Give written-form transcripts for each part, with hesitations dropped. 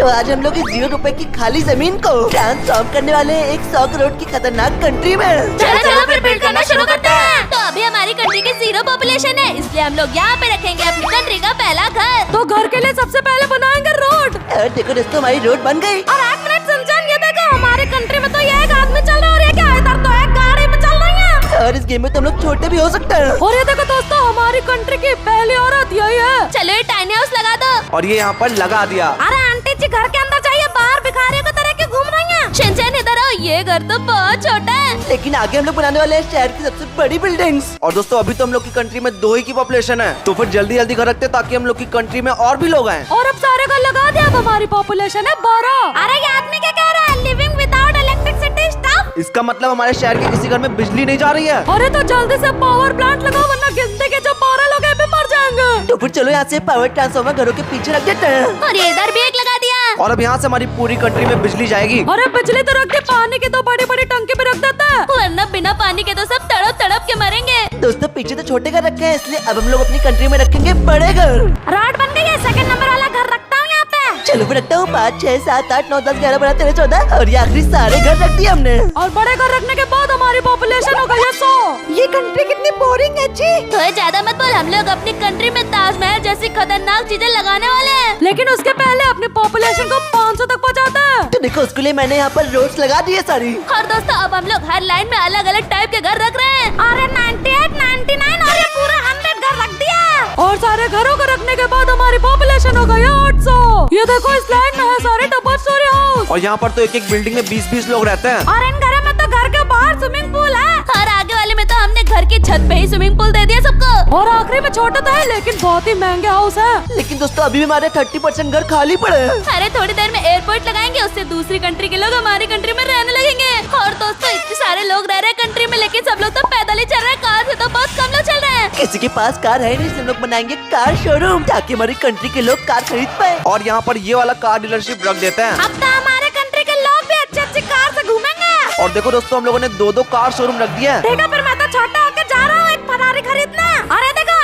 तो आज हम लोग इस 0 रुपए की खाली जमीन को ट्रांसफॉर्म करने वाले हैं एक 100 करोड़ की खतरनाक कंट्री में। चलो चलो फिर बिल्ड करना शुरू करते हैं। तो अभी हमारी कंट्री की 0 पॉपुलेशन है, इसलिए हम लोग यहाँ पे रखेंगे अपनी कंट्री का पहला घर। तो घर के लिए सबसे पहले बनाएंगे रोड। और देखो दोस्तों हमारी रोड बन गई। और 1 मिनट सुनचैन, ये देखो हमारे कंट्री में तो ये एक आदमी चल रहा है और ये क्या इधर तो एक गाड़ी में चल रही है। और इस गेम में तो हम लोग छोटे भी हो सकते हैं। और ये देखो दोस्तों हमारी कंट्री की पहली औरत यही है। चलो ये टाइनी हाउस लगा दो। और ये यहाँ पर लगा दिया। अरे आंटी जी घर के अंदर जाइए, बाहर भिखारियों की तरह क्यों घूम रही हैं? शिनचैन इधर आओ, ये घर तो बहुत छोटा है। लेकिन आगे हम लोग बनाने वाले हैं शहर की सबसे बड़ी बिल्डिंग्स। और दोस्तों अभी तो हम लोग की कंट्री में 2 ही की पॉपुलेशन है, तो फिर जल्दी जल्दी घर रखते ताकि हम लोग की कंट्री में और भी लोग आए। और अब सारे घर लगा दिया, अब हमारी पॉपुलेशन है 12। अरे ये आदमी क्या कह रहा है? Living without electricity stuff. इसका मतलब हमारे शहर के किसी घर में बिजली नहीं जा रही है। अरे तो जल्दी से पावर प्लांट लगाओ, वरना गिनती के जो 12 लोग हैं भी मर जाएंगे। तो फिर चलो यहाँ से पावर ट्रांसफार्मर घरों के पीछे रख देते हैं। और ये इधर भी एक लगा दिया। और अब यहाँ से हमारी पूरी कंट्री में बिजली जाएगी। अरे बिजली तो रख दे, पानी की तो बड़ी बड़ी टंकी पे रख देता है। वरना बिना पानी के तो सब तड़प तड़प के मरेंगे। दोस्तों पीछे तो छोटे घर रखे हैं, इसलिए अब हम लोग अपनी कंट्री में रखेंगे बड़े घर। राड बन गई है, सेकंड नंबर वाला घर रखता हूँ यहाँ पे। चलो फिर रखता हूँ 5, 6, 7, 8, 9, 10, 11, 12, 13, 14 और ये आखिरी सारे घर रख दिए हमने। और बड़े घर रखने के बाद हमारी पॉपुलेशन हो गई है 100। ये कंट्री कितनी बोरिंग है जी। तो ज्यादा मत बोल, हम लोग अपनी कंट्री में ताजमहल जैसी खतरनाक चीजें लगाने वाले हैं। लेकिन उसके पहले अपनी पॉपुलेशन को 500 तक पहुँचाते हैं। तो देखो उसके लिए मैंने यहाँ पर रोड्स लगा दी है सारी। और दोस्तों अब हम लोग हर लाइन में अलग अलग टाइप के घर रख रहे हैं। अरे 98, 99 और ये पूरा 100 घर रख दिया। और सारे घरों को रखने के बाद हमारी पॉपुलेशन हो गई 800। ये देखो इस लाइन में है सारे डबल स्टोरी हाउस। और यहाँ पर तो एक एक बिल्डिंग में 20-20 लोग रहते हैं। और इन घरों में तो घर के बाहर स्विमिंग पूल है। और आगे वाले में तो हमने घर की छत पे ही स्विमिंग पूल दे दिया सबको। और आखिरी में छोटा तो है लेकिन बहुत ही महंगे हाउस है। लेकिन दोस्तों अभी भी हमारे 30% घर खाली पड़े हैं। अरे थोड़ी देर में एयरपोर्ट लगाएंगे, उससे दूसरी कंट्री के लोग हमारी कंट्री में रहने लगेंगे। और दोस्तों इतने सारे लोग रह रहे हैं कंट्री में, लेकिन सब लोग तो पैदल ही चल रहे हैं, कार से तो बहुत कम लोग चल रहे हैं। किसी के पास कार है नहीं, इसलिए हम लोग बनाएंगे कार शोरूम ताकि हमारी कंट्री के लोग कार खरीद पाए। और यहाँ पर ये वाला कार डीलरशिप रख देते हैं। अब तो हमारे कंट्री के लोग भी अच्छी अच्छी कार से घूमेंगे। और देखो दोस्तों हम लोगों ने 2-2 कार शोरूम रख दिया है। देखो फिर मैं तो छोटा होकर जा रहा हूँ एक फरारी खरीदने। अरे देखो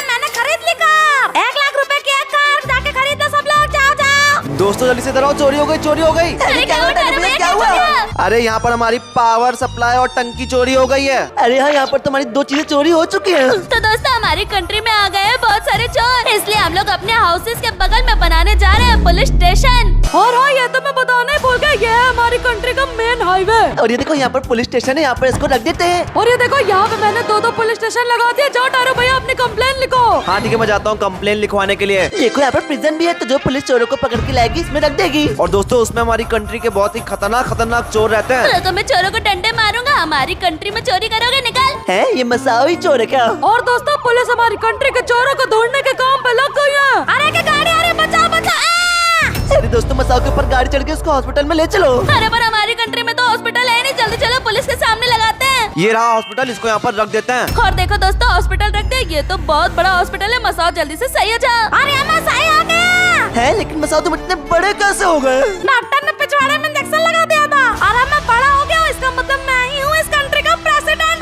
मैंने खरीद ली कार। 1 लाख रुपए की एक कार, जाके खरीदो सब लोग, जाओ जाओ। दोस्तों जल्दी से इधर आओ, चोरी हो गई, चोरी हो गई। अरे क्या हुआ? क्या हुआ? अरे यहाँ पर हमारी पावर सप्लाई और टंकी चोरी हो गई है। अरे हाँ यहाँ पर तो हमारी 2 चीजें चोरी हो चुकी हैं। तो दोस्तों हमारी कंट्री में आ गए हैं बहुत सारे चोर, इसलिए हम लोग अपने हाउसेस के बगल में बनाने जा रहे हैं पुलिस स्टेशन। और हाँ ये तो मैं बताना ही भूल गया, ये है हमारी कंट्री का मेन हाईवे। और ये देखो यहाँ पर पुलिस स्टेशन है, यहाँ पर इसको रख देते हैं। और ये देखो यहाँ पे मैंने 2-2 पुलिस स्टेशन लगा दिए। जाओ टारो भैया अपनी कंप्लेन लिखो। हाँ ठीक है, मैं जाता हूँ कंप्लेन लिखवाने के लिए। देखो यहाँ पर प्रिजन भी है, तो जो पुलिस चोरों को पकड़ के लाएगी इसमें रख देगी। और दोस्तों उसमें हमारी कंट्री के बहुत ही खतरनाक चोर रहते हैं। तो मैं चोरों को डंडे मारूंगा। हमारी कंट्री में चोरी करोगे, निकल। है ये मसाओ ही चोर है क्या? और दोस्तों पुलिस हमारी कंट्री के चोरों को ढूंढने के काम पे लग गई है। अरे क्या गाड़ी आ रही है, बचाओ बचाओ। अरे दोस्तों मसाओ के ऊपर गाड़ी चढ़ के उसको हॉस्पिटल में ले चलो। अरे पर हमारी कंट्री में तो हॉस्पिटल है नहीं, जल्दी चलो पुलिस के सामने लगाते हैं। ये रहा हॉस्पिटल, इसको यहाँ पर रख देते हैं। और देखो दोस्तों हॉस्पिटल रखते हैं, ये तो बहुत बड़ा हॉस्पिटल है। मसाओ जल्दी से सही हो जाओ। अरे हमें सही आ गया है, लेकिन मसाओ तुम इतने बड़े कैसे हो गए? डॉक्टर ने पिछवाड़े में इंजेक्शन लगा दिया था और अब मैं बड़ा हो गया, इसका मतलब मैं ही हूँ इस कंट्री का प्रेसिडेंट।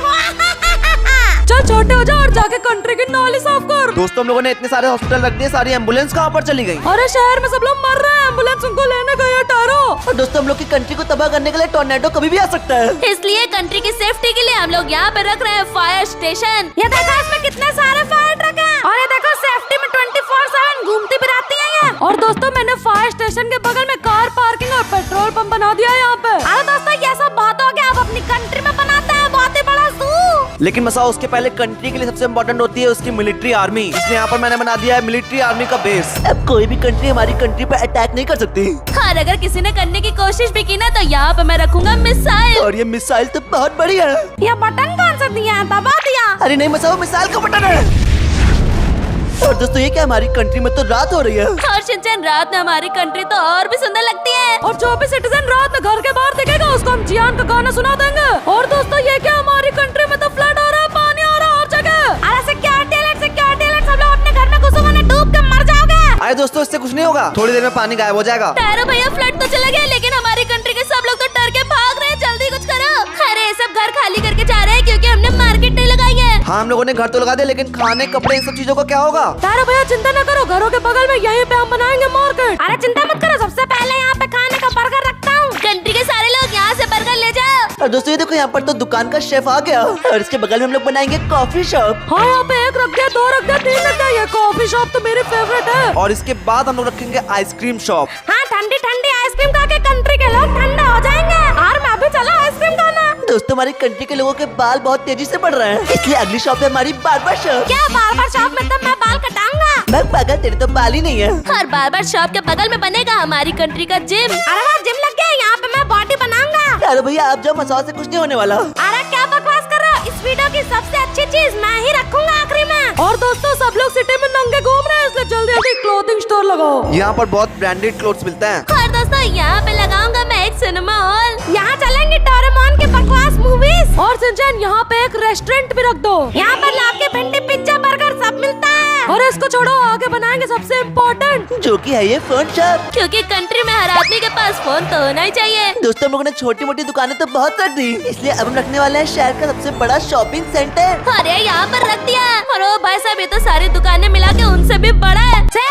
चल छोटे हो जा और जाके कंट्री की नाली साफ कर। दोस्तों हम लोगों ने इतने सारे हॉस्पिटल रख दिए, सारी एम्बुलेंस कहाँ पर चली गई? अरे शहर में सब लोग मर रहे हैं, एम्बुलेंस उनको लेने गए हैं टारो। और दोस्तों हम लोग की कंट्री को तबाह करने के लिए टोर्नेडो कभी भी आ सकता है, इसलिए कंट्री की सेफ्टी के लिए हम लोग यहाँ पे रख रहे हैं फायर स्टेशन। ये देखो इसमें कितने सारे फायर ट्रक हैं। और ये देखो सेफ्टी में 24/7 घूमती फिराती है ये। और दोस्तों मैंने फायर स्टेशन के बगल में कार पार्किंग और पेट्रोल पंप बना दिया है यहाँ पे। अरे दोस्तों ये सब बात हो गया, अब अपनी कंट्री में बनाते हैं बहुत ही बड़ा ज़ू। लेकिन मसाओ उसके पहले कंट्री के लिए सबसे इम्पोर्टेंट होती है उसकी मिलिट्री आर्मी, इसलिए यहाँ पर मैंने बना दिया है मिलिट्री आर्मी का बेस। अब कोई भी कंट्री हमारी कंट्री पर अटैक नहीं कर सकती। और अगर किसी ने करने की कोशिश भी की ना, तो यहाँ पे मैं रखूंगा मिसाइल। और ये मिसाइल तो बहुत बड़ी है। ये बटन कौन सा दिया है, दबा दिया। अरे नहीं मसाओ, मिसाइल का बटन है। और दोस्तों ये क्या हमारी कंट्री में तो रात हो रही है। और शिनचैन रात में हमारी कंट्री तो और भी सुंदर लगती है। और जो भी सिटीजन रात में घर के बाहर दिखेगा उसको हम जियान का गाना सुना देंगे। और दोस्तों ये क्या हमारी कंट्री में तो फ्लड हो रहा है, पानी आ रहा है हर जगह। अरे सिक्योरिटी अलर्ट, सब लोग अपने घर में घुसो वरना डूब के मर जाओगे। अरे दोस्तों इससे कुछ नहीं होगा, थोड़ी देर में पानी गायब हो जाएगा। टारो भैया फ्लड तो चला गया, लेकिन हमारी कंट्री के सब लोग तो डर के भाग रहे हैं। जल्दी कुछ करो। अरे सब घर खाली करके जा रहे हैं क्योंकि हमने मार्केट नहीं लगाई है। हाँ हम लोगों ने घर तो लगा दिया, लेकिन खाने कपड़े इन सब चीजों का क्या होगा? तारा भैया चिंता न करो, घरों के बगल में यहीं पे हम बनाएंगे मार्केट। अरे चिंता मत करो, सबसे पहले यहाँ पे खाने का बर्गर रखता हूँ। कंट्री के सारे लोग यहाँ से बर्गर ले जाओ। और दोस्तों ये देखो यहाँ पर तो दुकान का शेफ आ गया और इसके बगल में हम लोग बनाएंगे कॉफी शॉप। हाँ यहाँ पे 1 रख दिया, 2 रख दिया, 3 रख दिया। ये कॉफी शॉप तो मेरी फेवरेट है। और इसके बाद हम लोग रखेंगे आइसक्रीम शॉप। हाँ ठंडी ठंडी आइसक्रीम खा के कंट्री के लोग ठंडा हो जाएंगे। और मैं भी चला आइसक्रीम खाना। दोस्तों हमारी कंट्री के लोगों के बाल बहुत तेजी से बढ़ रहे हैं, इसलिए अगली शॉप है हमारी बार्बर शॉप। क्या बार्बर शॉप में तो मैं बाल कटाऊंगा। मैं पागल, तेरे तो बाल ही नहीं है। और बार्बर शॉप के बगल में बनेगा हमारी कंट्री का जिम। अरे वाह जिम लग गया, यहाँ पे मैं बॉडी बनाऊंगा। अरे भैया आप जाओ, मसाज से कुछ नहीं होने वाला। अरे क्या बकवास कर रहे हो, इस वीडियो की सबसे अच्छी चीज मैं ही रखूंगा आखिरी में। और दोस्तों सब लोग सिटी में नंगे घूम रहे हैं, इसलिए जल्दी जल्दी क्लोथिंग स्टोर लगाओ। यहाँ पर बहुत ब्रांडेड क्लोथ्स मिलते हैं। और दोस्तों यहाँ पे लगाऊंगा मैं एक सिनेमा हॉल। यहाँ चलेंगे डोरेमोन के बकवास मूवीज। और सिंचन यहाँ पे एक रेस्टोरेंट भी रख दो, यहाँ पर आपके भिंडी पिज्जा बर्गर सब मिलता है। और इसको छोड़ो, आगे बनाएंगे सबसे इम्पोर्टेंट, जो कि है ये फोन शॉप। क्योंकि कंट्री में हर आदमी के पास फोन तो होना ही चाहिए। दोस्तों हम लोगों ने छोटी मोटी दुकानें तो बहुत रख दी, इसलिए अब हम रखने वाले हैं शहर का सबसे बड़ा शॉपिंग सेंटर। अरे यहाँ पर रख दिया। और ओ भाई साहब ये तो सारी दुकानें मिला के उनसे भी बड़ा है। चल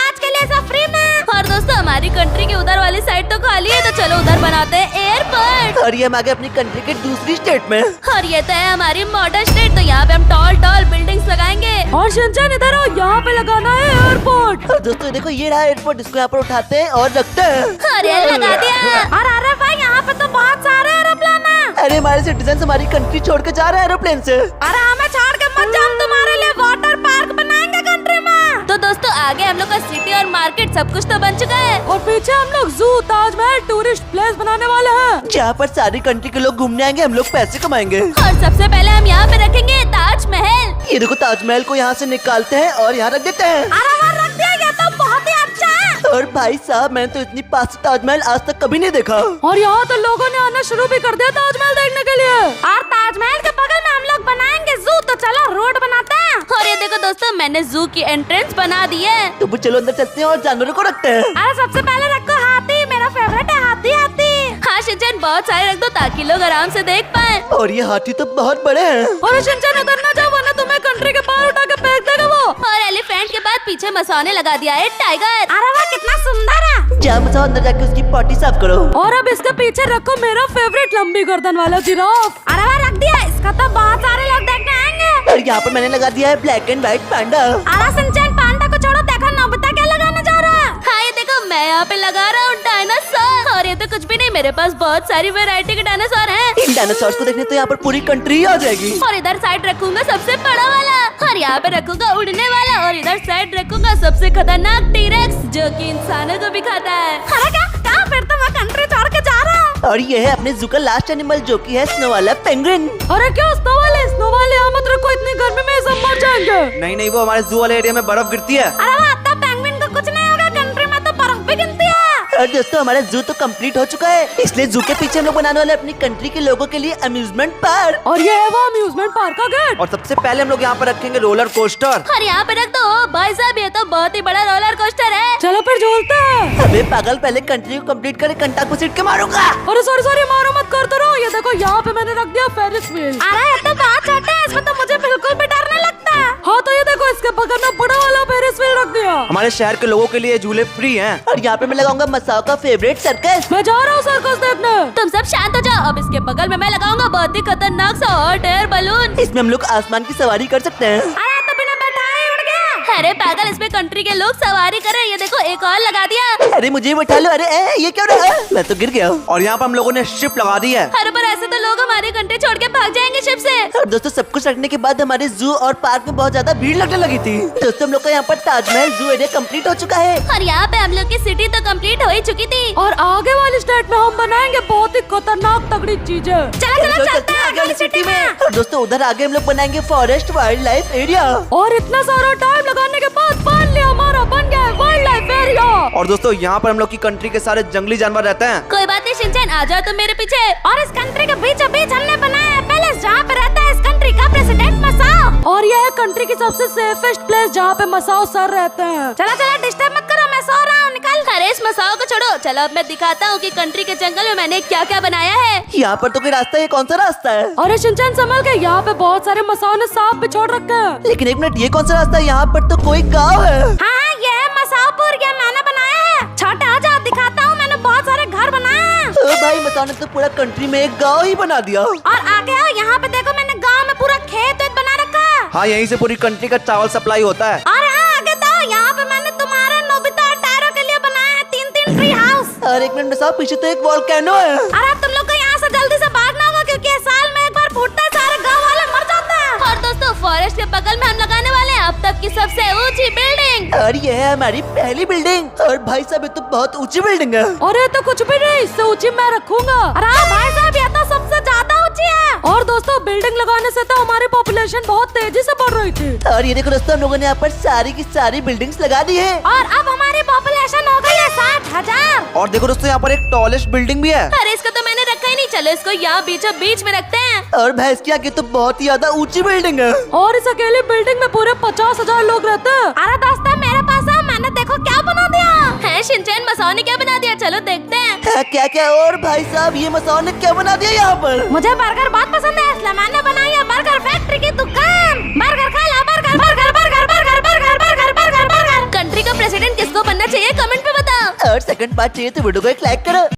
आज के लिए सब फ्री में। और दोस्तों हमारी कंट्री की उधर वाली साइड तो खाली है, तो चलो उधर बनाते हैं एयरपोर्ट। और ये हम आगे अपनी कंट्री के दूसरी स्टेट में। और ये तो है हमारी मॉडर्न स्टेट, तो यहाँ पे हम टॉल टॉल बिल्डिंग्स लगाएंगे। और सिंचन इधर आओ, यहाँ पे लगाना है एयरपोर्ट। और दोस्तों देखो ये रहा एयरपोर्ट, इसको यहाँ पर उठाते हैं और रखते हैं। अरे लगा दिया। अरे भाई यहाँ पे तो बहुत सारे एरोप्लेन है। अरे हमारे सिटीजन हमारी कंट्री छोड़ के जा रहे हैं एरोप्लेन से। अरे हमें छोड़ के मत जाओ, हम तुम्हारे लिए वाटर पार्क बनाएंगे कंट्री में। तो दोस्तों आगे हम लोग का सिटी और मार्केट सब कुछ तो बन चुका है। और पीछे हम लोग जू, ताजमहल, टूरिस्ट प्लेस बनाने वाले हैं, जहाँ पर सारी कंट्री के लोग घूमने आएंगे, हम लोग पैसे कमाएंगे। और सबसे पहले हम यहाँ पे रखेंगे ताजमहल। ये देखो ताजमहल को यहाँ से निकालते हैं और यहाँ रख देते हैं। अरे वहाँ रख दिया, ये तो बहुत ही अच्छा है। और भाई साहब मैंने तो इतनी पास से ताजमहल आज तक कभी नहीं देखा। और यहाँ तो लोगों ने आना शुरू भी कर दिया ताजमहल देखने के लिए। और ताजमहल के बगल में हम लोग बनाएंगे जू, तो चलो रोड बनाते हैं। और ये देखो दोस्तों मैंने जू की एंट्रेंस बना दी है। तो फिर चलो अंदर चलते हैं और जानवरों को रखते हैं। अरे सबसे पहले रखो हाथी, मेरा फेवरेट है हाथी। हाँ शिनचैन बहुत सारे रख दो ताकि लोग आराम से देख पाए। और ये हाथी तो बहुत बड़े हैं। और शिनचैन उधर ना जाओ, वरना तुम्हें कंट्री के बाहर उठा के फेंक देगा वो। और एलिफेंट के बाद पीछे मसाने लगा दिया है टाइगर। अरे वाह कितना सुंदर है। जा मसाओ अंदर जाके उसकी पॉटी साफ करो। और अब इसके पीछे रखो मेरा फेवरेट लंबी गर्दन वाला जिराफ। अरे वाह रख दिया, इसका तो बहुत सारे लोग देखने आएंगे। और यहाँ पर मैंने लगा दिया है ब्लैक एंड व्हाइट पांडा। अरे शिनचैन पांडा को छोड़ो, देखो नोबिता क्या लगाने जा रहा है। हाँ ये देखो मैं यहाँ पे लगा रहा हूँ डायनासोर। और ये तो कुछ भी नहीं, मेरे पास बहुत सारी वैरायटी के डायनासोर हैं। इन डायनासोर्स को देखने तो यहाँ पर पूरी कंट्री आ जाएगी। और इधर साइड रखूंगा सबसे बड़ा वाला, और यहाँ पे रखूंगा उड़ने वाला, और इधर साइड रखूंगा सबसे खतरनाक टीरेक्स जो कि इंसानों को भी खाता है। अरे क्या फिर तो मैं कंट्री छोड़ के जा रहा हूँ। और ये है अपने जू का लास्ट एनिमल जो कि है स्नो वाला पेंगुइन। अरे क्या स्नो वाले यहाँ मत रखो, इतनी गर्मी में सब मर जाएंगे। नहीं वो हमारे जू वाले एरिया में बर्फ गिरती है। अरे वाह तब पेंगुइन को कुछ नहीं होगा, कंट्री में तो बर्फ भी गिरती है। और दोस्तों हमारा जू तो कंप्लीट हो चुका है, इसलिए जू के पीछे हम लोग बनाने वाले अपनी कंट्री के लोगों के लिए अम्यूजमेंट पार्क। और ये है वो अम्यूजमेंट पार्क का गेट। और सबसे पहले हम लोग यहाँ पर रखेंगे रोलर कोस्टर। और यहाँ पे रख दो भाई साहब, ये तो बहुत ही बड़ा रोलर कोस्टर है। चलो फिर झूलते हैं। अबे पागल, पहले कंट्री को कंप्लीट करे कंटा को सीट के मारूंगा। अरे सॉरी मारो मत, कर दो। ये देखो यहाँ पे मैंने रख दिया फेरिस व्हील। अरे ये तो बहुत छोटा है, इसमें तो मुझे बिल्कुल भी डर नहीं लगता। हाँ तो ये देखो इसके बगल में बड़ा वाला फेरिस व्हील रख दिया। हमारे शहर के लोगों के लिए झूले फ्री हैं। और यहाँ पे मैं लगाऊंगा मसाओ का फेवरेट सर्कस। मैं जा रहा हूँ सर्कस देखने। तुम सब शांत हो जाओ। अब इसके बगल में मैं लगाऊंगा बहुत ही खतरनाक सा हॉट एयर बलून। इसमें हम लोग आसमान की सवारी कर सकते हैं। अरे तो बिना बैठाए उड़ गया। अरे पागल, इसमें कंट्री के लोग सवारी कर रहे हैं। ये देखो एक और लगा दिया। अरे मुझे भी बैठा लो। अरे ये क्या हो रहा है? मैं तो गिर गया। और यहाँ पर हम लोगों ने शिप लगा दी है। अरे पर ऐसे तो लोग हमारी कंट्री छोड़ के भाग जाएंगे शिप से। और दोस्तों सब कुछ रखने के बाद हमारे जू और पार्क में बहुत ज्यादा भीड़ लगने लगी थी। दोस्तों हम लोग का यहाँ पर ताजमहल जू एरिया कंप्लीट हो चुका है। और यहाँ पे हम लोग की सिटी तो कंप्लीट हो ही चुकी थी। और आगे वाली स्टेट में हम बनाएंगे बहुत ही खतरनाक तगड़ी चीजें। चलो चलते हैं आगे वाली सिटी में। और दोस्तों उधर आगे हम लोग बनाएंगे फॉरेस्ट वाइल्ड लाइफ एरिया। और इतना सारा टाइम लगाने के बाद फाइनली हमारा बन गया है वाइल्ड लाइफ एरिया। और दोस्तों यहाँ पर हम लोग की कंट्री के सारे जंगली जानवर रहते हैं। कोई बात नहीं शिनचैन, आ जाओ तुम मेरे पीछे। और इस कंट्री के बीचों बीच हमने बनाया है पैलेस, जहाँ पे रहता है इस कंट्री का प्रेसिडेंट मसाओ। और यह है कंट्री की सबसे सेफेस्ट प्लेस जहाँ पे मसाओ सर रहते हैं। चला डिस्टर्ब मत करो, मैं सो रहा हूँ, निकल। अरे इस मसाओ अफवाह को छोड़ो, चलो अब मैं दिखाता हूँ कि कंट्री के जंगल में मैंने क्या क्या बनाया है। यहाँ पर तो कोई रास्ता है, कौन सा रास्ता है? अरे शिनचैन संभल के, यहाँ पे बहुत सारे मसाओ ने सांप भी छोड़ रखे हैं। लेकिन एक मिनट, ये कौन सा रास्ता है? यहाँ पर तो कोई गाँव है। हाँ ये है मसाओपुर, ये मैंने बनाया है। छोटे आ जाओ, दिखाता हूँ, मैंने बहुत सारे घर बनाए हैं। ओ भाई, मसाओ ने तो पूरा कंट्री में एक गाँव ही बना दिया। और आगे आओ, यहाँ पे देखो मैंने गाँव में पूरा खेत वेत बना रखा है। हाँ, यहीं से पूरी कंट्री का चावल सप्लाई होता है। और हाँ आगे तो यहाँ पे मैंने तुम्हारे नोबिता और टायरो के लिए बनाया है 3-3 ट्री हाउस। और एक मिनट मसाओ, पीछे तो एक वोल्केनो है। अरे तुम लोग को यहाँ से जल्दी से भागना होगा, क्योंकि ये साल में एक बार फूटता है, सारे गाँव वाले मर जाते हैं। और दोस्तों, फॉरेस्ट के बगल में हम लगाने वाले हैं अब तक की सबसे ऊंची बिल्डिंग। और ये है हमारी पहली बिल्डिंग। और भाई साहब, ये तो बहुत ऊंची बिल्डिंग है। अरे तो कुछ भी नहीं, इससे ऊंची मैं रखूंगा। अरे भाई साहब, ये तो सबसे ज्यादा ऊंची है। और दोस्तों, बिल्डिंग लगाने से तो हमारी पॉपुलेशन बहुत तेजी से बढ़ रही थी। और ये देखो दोस्तों, हम लोगों ने यहाँ पर सारी की सारी बिल्डिंग्स लगा दी है। और अब हमारी पॉपुलेशन हो गई है 60,000। और देखो दोस्तों, यहाँ पर एक टॉलेस्ट बिल्डिंग भी है। अरे इसको तो मैंने रखा ही नहीं, चलो इसको यहाँ बीचों बीच में रखते हैं। और भैंस की आगे तो बहुत ही ज्यादा ऊंची बिल्डिंग है। और इस अकेली बिल्डिंग में पूरे 50,000 लोग रहते हैं। अरे दोस्तों, मेरे पास है, मैंने देखो क्या बना दिया है। शिनचैन, मसाओ ने क्या बना दिया, चलो देखते हैं। हाँ, क्या क्या? और भाई साहब, ये मसाओ ने क्या बना दिया यहाँ पर? मुझे बर्गर बहुत पसंद है, इसलिए मैंने बनाई है बर्गर फैक्ट्री की दुकान। बर्गर खा ला, burger burger burger burger burger burger burger burger. Country का प्रेसिडेंट किसको बनना चाहिए, कमेंट पे बताओ। और सेकंड पार्ट चाहिए तो वीडियो को एक लाइक करो।